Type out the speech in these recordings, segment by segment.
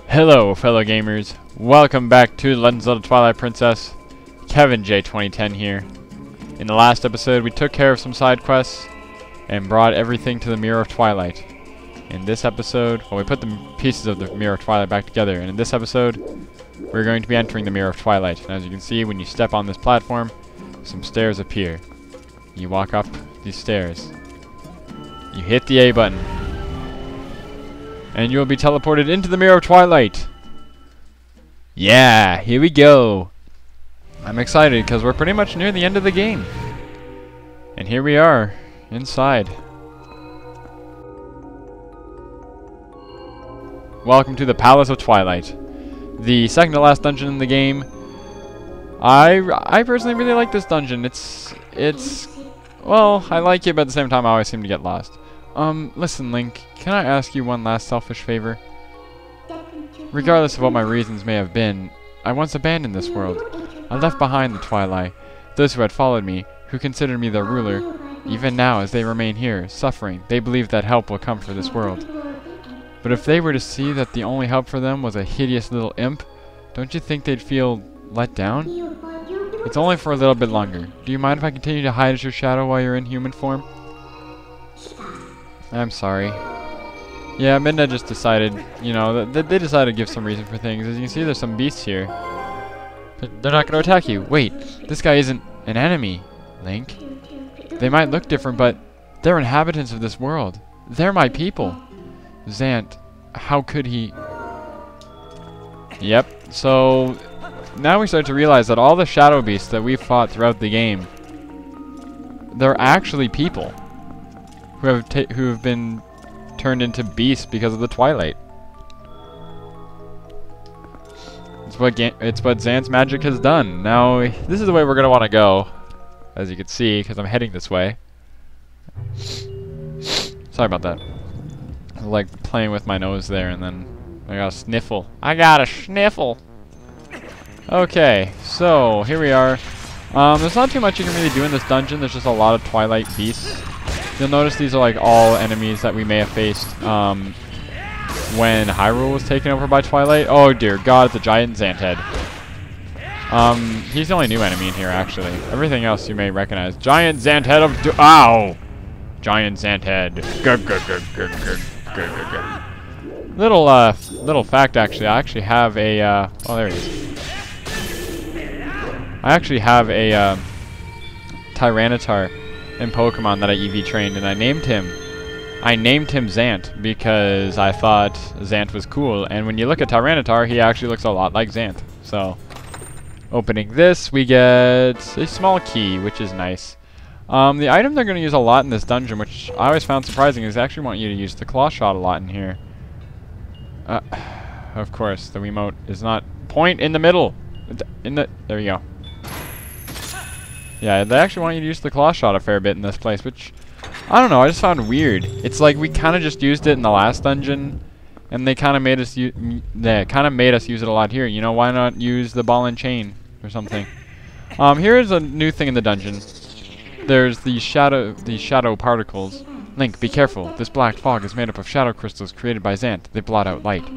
Hello, fellow gamers. Welcome back to Legend of Zelda Twilight Princess. Kevin J 2010 here. In the last episode, we took care of some side quests and brought everything to the Mirror of Twilight. In this episode, well, we put the pieces of the Mirror of Twilight back together, and in this episode, we're going to be entering the Mirror of Twilight. And as you can see, when you step on this platform, some stairs appear. You walk up these stairs. You hit the A button. And you will be teleported into the Mirror of Twilight. Yeah, here we go. I'm excited because we're pretty much near the end of the game. And here we are, inside. Welcome to the Palace of Twilight. The second to last dungeon in the game. I personally really like this dungeon. It's well, I like it, but at the same time I always seem to get lost. Listen, Link, can I ask you one last selfish favor? Regardless of what my reasons may have been, I once abandoned this world. I left behind the Twilight, those who had followed me, who considered me their ruler. Even now, as they remain here, suffering, they believe that help will come for this world. But if they were to see that the only help for them was a hideous little imp, don't you think they'd feel let down? It's only for a little bit longer. Do you mind if I continue to hide as your shadow while you're in human form? I'm sorry. Yeah, Midna just decided, you know, they decided to give some reason for things. As you can see, there's some beasts here. But they're not going to attack you. Wait, this guy isn't an enemy, Link. They might look different, but they're inhabitants of this world. They're my people. Zant, how could he... Yep, so now we start to realize that all the shadow beasts that we fought throughout the game, they're actually people who have been turned into beasts because of the Twilight. It's what Zant's magic has done. Now, this is the way we're gonna want to go, as you can see, because I'm heading this way. Sorry about that. I like playing with my nose there, and then I got a sniffle. I got a sniffle. Okay, so here we are. There's not too much you can really do in this dungeon. There's just a lot of Twilight beasts. You'll notice these are like all enemies that we may have faced when Hyrule was taken over by Twilight. Oh dear God, it's a giant Zant head. He's the only new enemy in here actually. Everything else you may recognize. Giant Zant head of ow! Giant Zant head. Little fact actually. I actually have a oh there he is. I actually have a Tyranitar in Pokemon that I EV trained, and I named him Zant because I thought Zant was cool. And when you look at Tyranitar, he actually looks a lot like Zant. So, opening this, we get a small key, which is nice. The item they're going to use a lot in this dungeon, which I always found surprising, is they actually want you to use the claw shot a lot in here. Of course, the Wiimote is not point in the middle. There you go. Yeah, they actually want you to use the claw shot a fair bit in this place, which, I don't know, I just found weird. It's like we kind of just used it in the last dungeon, and they kind of made us use it a lot here. You know, why not use the ball and chain or something? Here's a new thing in the dungeon. There's these shadow particles. Link, be careful. This black fog is made up of shadow crystals created by Zant. They blot out light.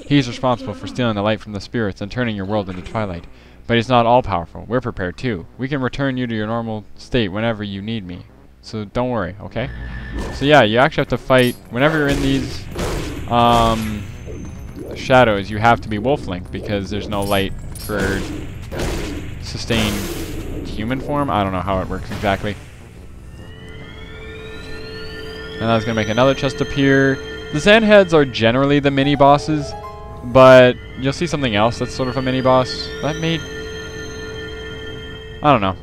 He's responsible for stealing the light from the spirits and turning your world into Twilight. But he's not all-powerful. We're prepared, too. We can return you to your normal state whenever you need me. So don't worry, okay? So yeah, you actually have to fight... Whenever you're in these shadows, you have to be Wolf Link because there's no light for sustained human form. I don't know how it works exactly. And I was going to make another chest appear. The Zant heads are generally the mini-bosses, but you'll see something else that's sort of a mini-boss. That made... I don't know.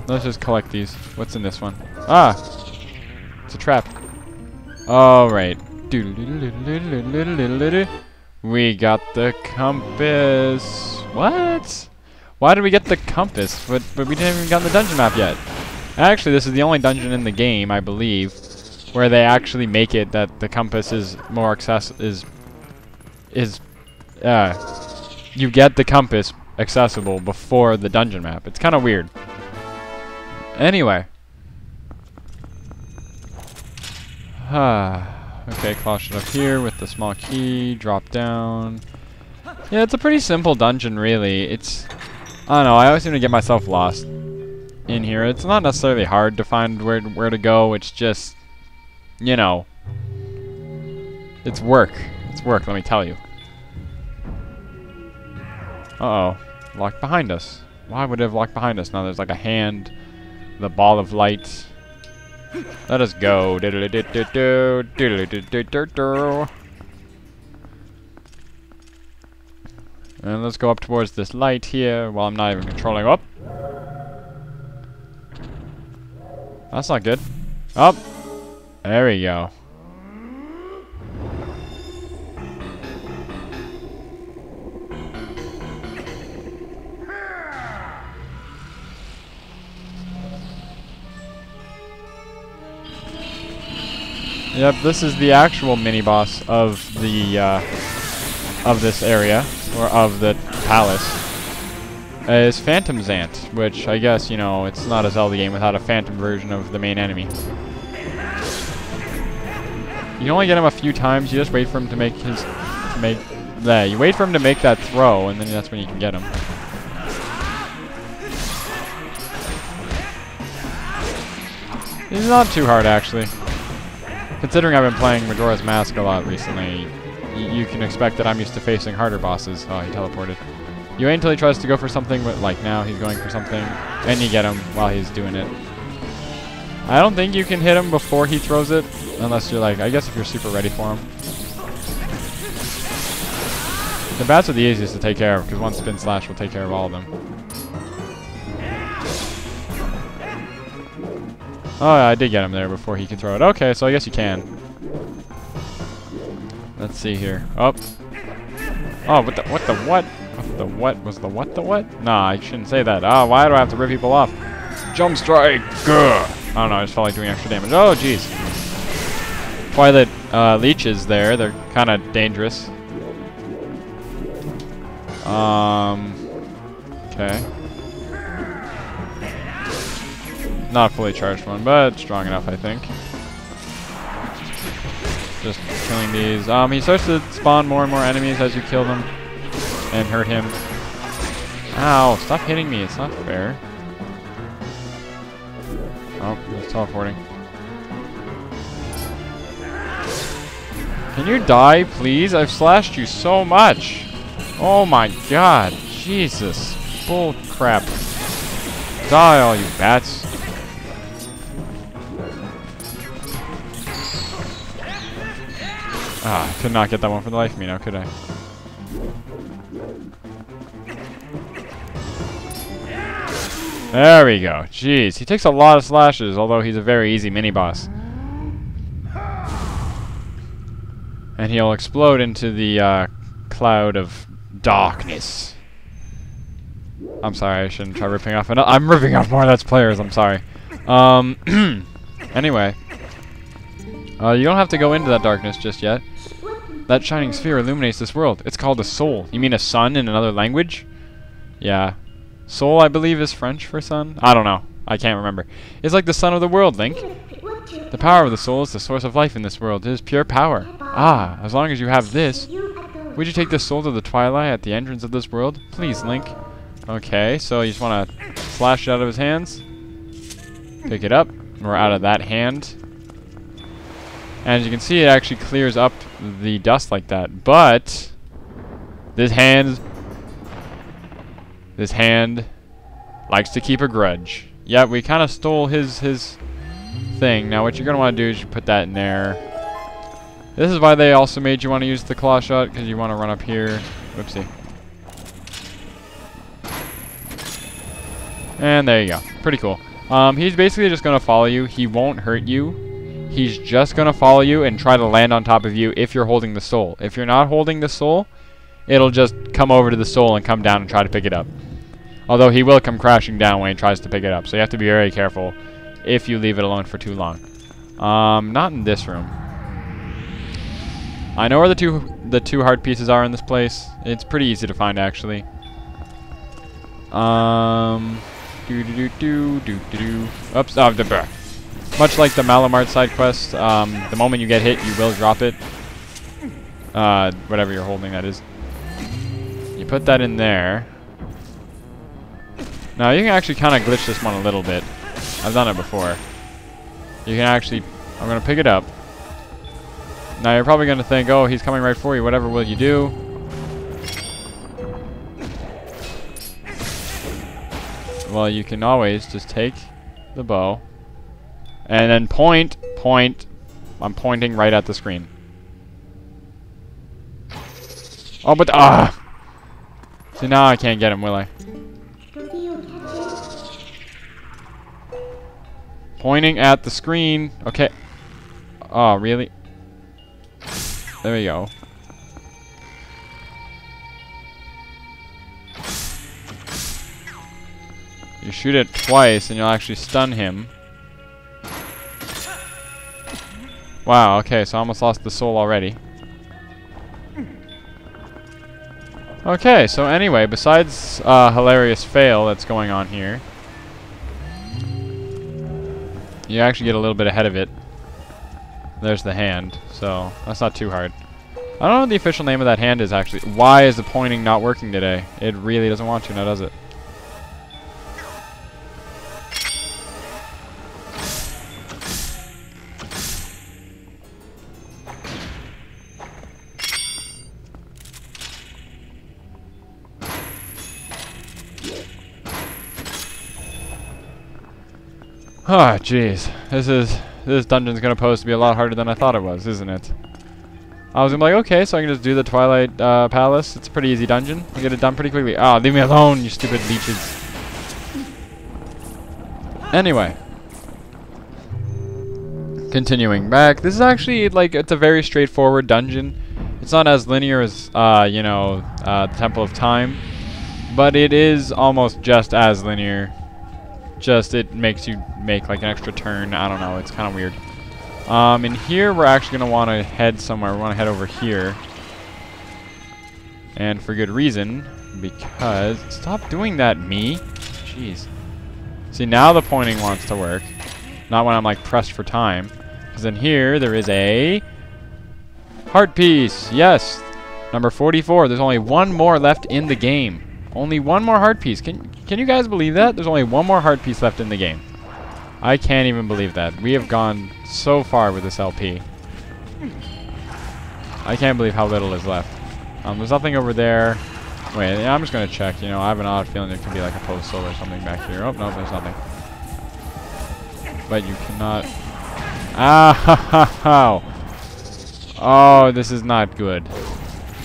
Let's just collect these. What's in this one? Ah! It's a trap. Alright. We got the compass. What? Why did we get the compass? But we didn't even get the dungeon map yet. Actually, this is the only dungeon in the game, I believe, where they actually make it that the compass is more you get the compass accessible before the dungeon map. It's kind of weird. Anyway. Okay, claw shot up here with the small key. Drop down. Yeah, it's a pretty simple dungeon, really. It's... I don't know, I always seem to get myself lost in here. It's not necessarily hard to find where to go. It's just, you know, it's work. It's work, let me tell you. Uh-oh. Locked behind us. Why would it have locked behind us? Now there's like a hand, the ball of light. Let us go. And let's go up towards this light here while I'm not even controlling. Up. That's not good. Up. There we go. Yep, this is the actual mini boss of the of this area, or of the palace. Is Phantom Zant, which I guess, you know, it's not a Zelda game without a phantom version of the main enemy. You can only get him a few times. You just wait for him to make his you wait for him to make that throw, and then that's when you can get him. He's not too hard, actually. Considering I've been playing Majora's Mask a lot recently, you can expect that I'm used to facing harder bosses. Oh, he teleported. You wait until he tries to go for something, but like now he's going for something, and you get him while he's doing it. I don't think you can hit him before he throws it, unless you're like, I guess if you're super ready for him. The bats are the easiest to take care of, because one spin slash will take care of all of them. Oh, yeah, I did get him there before he could throw it. Okay, so I guess you can. Let's see here. Oh. Oh, what the what? What the what? Was the what the what? Nah, I shouldn't say that. Ah, why do I have to rip people off? Jump strike! Gah! I don't know, I just felt like doing extra damage. Oh, jeez. Twilight leeches there. They're kind of dangerous. Okay. Not a fully charged one, but strong enough, I think. Just killing these. He starts to spawn more and more enemies as you kill them and hurt him. Ow, stop hitting me. It's not fair. Oh, he's teleporting. Can you die, please? I've slashed you so much. Oh my god. Jesus. Bull crap. Die, all you bats. Ah, I could not get that one for the life of me now, could I? There we go. Jeez, he takes a lot of slashes, although he's a very easy mini-boss. And he'll explode into the cloud of darkness. I'm sorry, I shouldn't try ripping off another. I'm ripping off more Let's Players, I'm sorry. Anyway. You don't have to go into that darkness just yet. That shining sphere illuminates this world. It's called a soul. You mean a sun in another language? Yeah. Soul, I believe, is French for sun? I don't know. I can't remember. It's like the sun of the world, Link. The power of the soul is the source of life in this world. It is pure power. Ah, as long as you have this. Would you take this soul to the Twilight at the entrance of this world? Please, Link. Okay, so you just want to slash it out of his hands. Pick it up. Or out of that hand. And as you can see, it actually clears up the dust like that. But this hand likes to keep a grudge. Yeah, we kind of stole his thing. Now what you're going to want to do is you put that in there. This is why they also made you want to use the claw shot, because you want to run up here. Whoopsie. And there you go. Pretty cool. He's basically just going to follow you. He won't hurt you. He's just going to follow you and try to land on top of you if you're holding the soul. If you're not holding the soul, it'll just come over to the soul and come down and try to pick it up. Although he will come crashing down when he tries to pick it up. So you have to be very careful if you leave it alone for too long. Not in this room. I know where the two heart pieces are in this place. It's pretty easy to find, actually. Oops, Much like the Malamart side quest, the moment you get hit, you will drop it. Whatever you're holding, that is. You put that in there. Now, you can actually kind of glitch this one a little bit. I've done it before. You can actually... I'm going to pick it up. Now, you're probably going to think, oh, he's coming right for you. Whatever will you do? Well, you can always just take the bow. And then point. I'm pointing right at the screen. Oh, but... See, now I can't get him, will I? Pointing at the screen. Okay. Oh, really? There we go. You shoot it twice and you'll actually stun him. Wow, okay, so I almost lost the soul already. Okay, so anyway, besides hilarious fail that's going on here, you actually get a little bit ahead of it. There's the hand, so that's not too hard. I don't know what the official name of that hand is, actually. Why is the pointing not working today? It really doesn't want to now, does it? Oh, jeez. This dungeon's gonna pose to be a lot harder than I thought it was, isn't it? I was gonna be like, okay, so I can just do the Twilight Palace. It's a pretty easy dungeon. I get it done pretty quickly. Ah, leave me alone, you stupid leeches. Anyway. Continuing back. This is actually, like, it's a very straightforward dungeon. It's not as linear as, you know, the Temple of Time. But it is almost just as linear. Just it makes you make like an extra turn. I don't know. It's kind of weird. In here, we're actually going to want to head somewhere. We want to head over here. And for good reason. Because... Stop doing that, me. Jeez. See, now the pointing wants to work. Not when I'm like pressed for time. Because in here, there is a... heart piece. Yes. Number 44. There's only one more left in the game. Only one more heart piece. Can you guys believe that? There's only one more heart piece left in the game. I can't even believe that. We have gone so far with this LP. I can't believe how little is left. There's nothing over there. Wait, yeah, I'm just going to check. You know, I have an odd feeling there could be like a postal or something back here. Oh, no, there's nothing. But you cannot... Ah, oh, this is not good.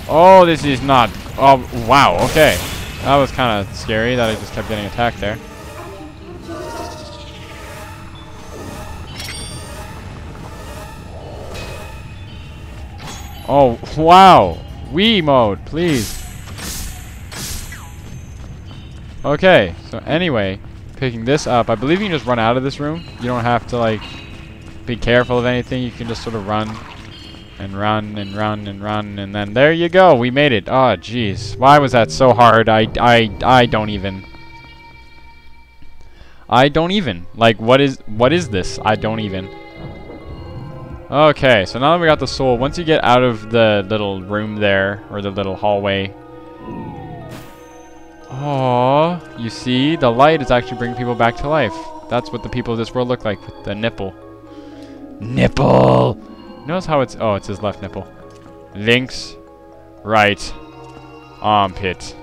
Oh, this is not... Oh, wow, okay. That was kind of scary that I just kept getting attacked there. Oh, wow. Wii mode, please. Okay, so anyway, picking this up. I believe you can just run out of this room. You don't have to, like, be careful of anything. You can just sort of run. And run and run and run, and then there you go. We made it. Oh, jeez. Why was that so hard? I don't even. Like, what is this? I don't even. Okay, so now that we got the soul, once you get out of the little room there, or the little hallway. Oh, you see, the light is actually bringing people back to life. That's what the people of this world look like with the nipple. Nipple! Notice how it's... Oh, it's his left nipple. Link's right armpit.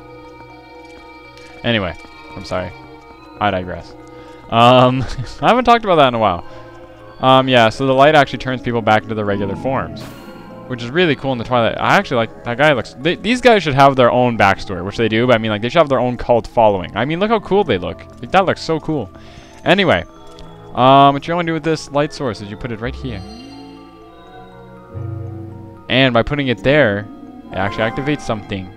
Anyway, I'm sorry. I digress. I haven't talked about that in a while. Yeah, so the light actually turns people back into their regular forms. Which is really cool in the Twilight. I actually like... That guy looks... These guys should have their own backstory, which they do. But I mean, like, they should have their own cult following. I mean, look how cool they look. Like, that looks so cool. Anyway. What you want to do with this light source is you put it right here. And by putting it there, it actually activates something.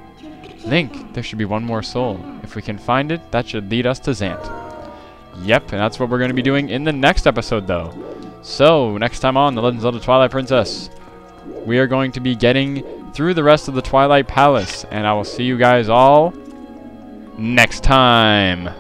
Link, there should be one more soul. If we can find it, that should lead us to Zant. Yep, and that's what we're going to be doing in the next episode, though. So, next time on The Legend of Zelda Twilight Princess, we are going to be getting through the rest of the Twilight Palace. And I will see you guys all next time.